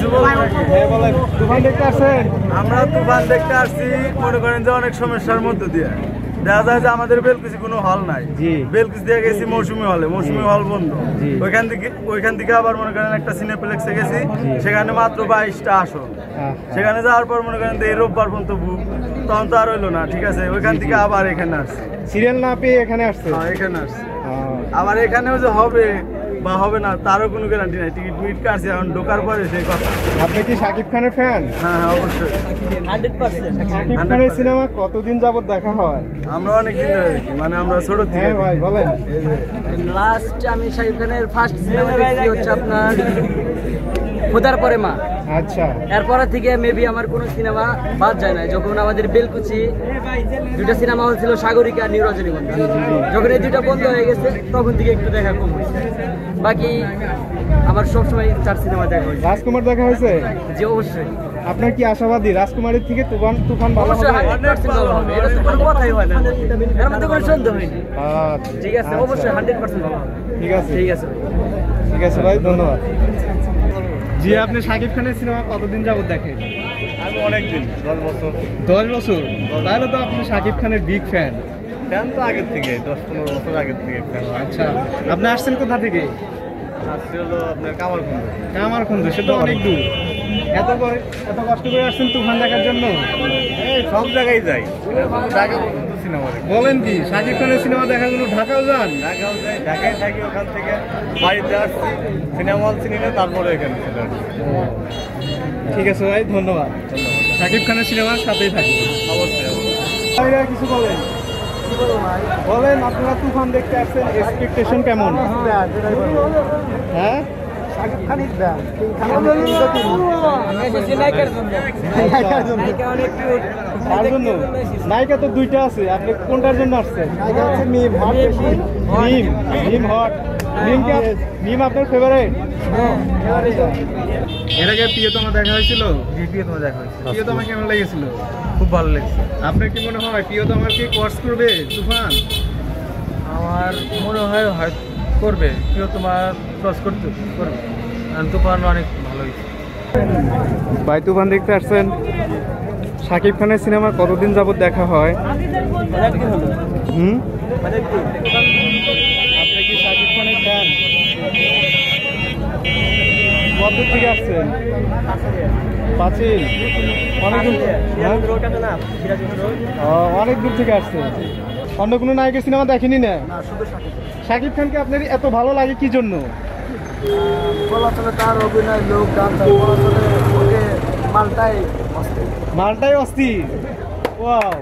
কিছু বলবো? হ্যাঁ বলেন। তুফান দেখতে আসছেন? আমরা তুফান দেখতে আসছি, মনে করেন যে অনেক সমস্যার মধ্যে দিয়ে দেখা যায় যে আমাদের বেলকুচি কোনো হল নাই। বেলকুচি দিয়ে গেছি মৌসুমী হলে, মৌসুমী হল বন্ধ। ওইখান থেকে আবার মনে করেন একটা সিনেপ্লেক্সে গেছি, সেখানে মাত্র 22টা আসন। সেখানে যাওয়ার পর মনে করেন এই রোববার পর্যন্ত বুক, তখন তো আর হইলো না। ঠিক আছে, ওইখান থেকে আবার এখানে আসছি, সিরিয়াল না পেয়ে এখানে আসছে। এখানে আসছি। আবার এখানেও যে হবে বা হবে না তারও কোনো গ্যারান্টি নাই। টিকিট মিট কাটছি, এখন ঢোকার পরে সেই কথা। আপনি কি শাকিব খানের ফ্যান? হ্যাঁ হ্যাঁ, অবশ্যই। 100% শাকিব খানের সিনেমা কতদিন যাবত দেখা হয়? আমরা অনেক দিন ধরে দেখি, মানে আমরা ছোট থেকে। হ্যাঁ ভাই বলেন। লাস্ট আমি শাকিব খানের ফার্স্ট সিনেমা দেখি হচ্ছে আপনার খোদার পরে মা। আচ্ছা, এরপর থেকে মেবি আমার কোনো সিনেমা বাদ যায় না। যখন আমাদের বেলকুচি দুইটা সিনেমা হল ছিল, সাগরিকা আর নিউ রজনীগন্ধা, যখন এই দুইটা বন্ধ হয়ে গেছে তখন থেকে একটু দেখা কম হয়েছে। বাকি আমার সবসময় 4 সিনেমা দেখা হয়েছে। রাজকুমার দেখা হয়েছে? জি অবশ্যই। আপনার কি আশাবাদী রাজকুমারের থেকে তুফান ভালো হবে? 100% ভালো হবে, এটা তো কোনো কথাই হয় না, এর মধ্যে কোনো সন্দেহ হয়নি। ঠিক আছে, অবশ্যই 100% ভালো হবে। ঠিক আছে, ঠিক আছে, ঠিক আছে ভাই, ধন্যবাদ। জি, আপনি শাকিব খানের সিনেমা কতদিন যাবত দেখেন? আমি অনেকদিন, 10 বছর। 10 বছর? তাহলে তো আপনি শাকিব খানের বিগ ফ্যান। ফ্যান তো আগের থেকে, 10-15 বছর আগের থেকে ফ্যান। আচ্ছা, আপনি আসছেন কোথা থেকে? আসছে হলো আপনার কামারখন্দ। কামারখন্দ, সে তো অনেক দূর। এত কষ্ট করে আসছেন তুফান দেখার জন্য? এই সব জায়গায় যাই, ঢাকা পর্যন্ত সিনেমা দেখি। বলেন কি, শাকিব খানের সিনেমা দেখার জন্য ঢাকাও যান? ঢাকাও যাই, ঢাকায় থাকি, ওখান থেকে বাড়িতে আসছি, সিনেমা হল চিনি না, তারপরে এখানে চলে আসছি। ঠিক আছে ভাই, ধন্যবাদ। শাকিব খানের সিনেমার সাথেই থাকি। অবশ্যই। কিছু বলেন, বলেন আপনারা তুফান দেখতে আসছেন, এক্সপেকটেশন কেমন? হ্যাঁ, শাকিব খানের ফ্যান। নায়িকা তো 2টা আছে, আপনি কোনটার জন্য আসছেন? মিম আপনার ফেভারিট? এর আগে প্রিয়তমা দেখা হয়েছিল? প্রিয়তমা দেখা হয়েছে। প্রিয়তমা কেমন লেগেছিল? খুব ভালো লেগেছে। আপনার কি মনে হয় প্রিয়তমার কি কোর্স করবে তুফান? আমার মনে হয় করবে, প্রিয়তমা ক্রস করবে, তুফান অনেক ভালো হয়েছে। ভাই তুফান দেখতে আসছেন, শাকিব খানের সিনেমা কতদিন যাবত দেখা হয়? আপনি কি শাকিব খানের ফ্যান? কত থেকে আসছেন? পাঁচিল? অনেক দূর থেকে আসছেন। অন্য কোনো নায়কের সিনেমা দেখেনি না? শাকিব খানকে আপনার এত ভালো লাগে কি জন্য? চলাচলে তার অভিনয়, লোক গান, মালটাই অস্থির। ওয়াও।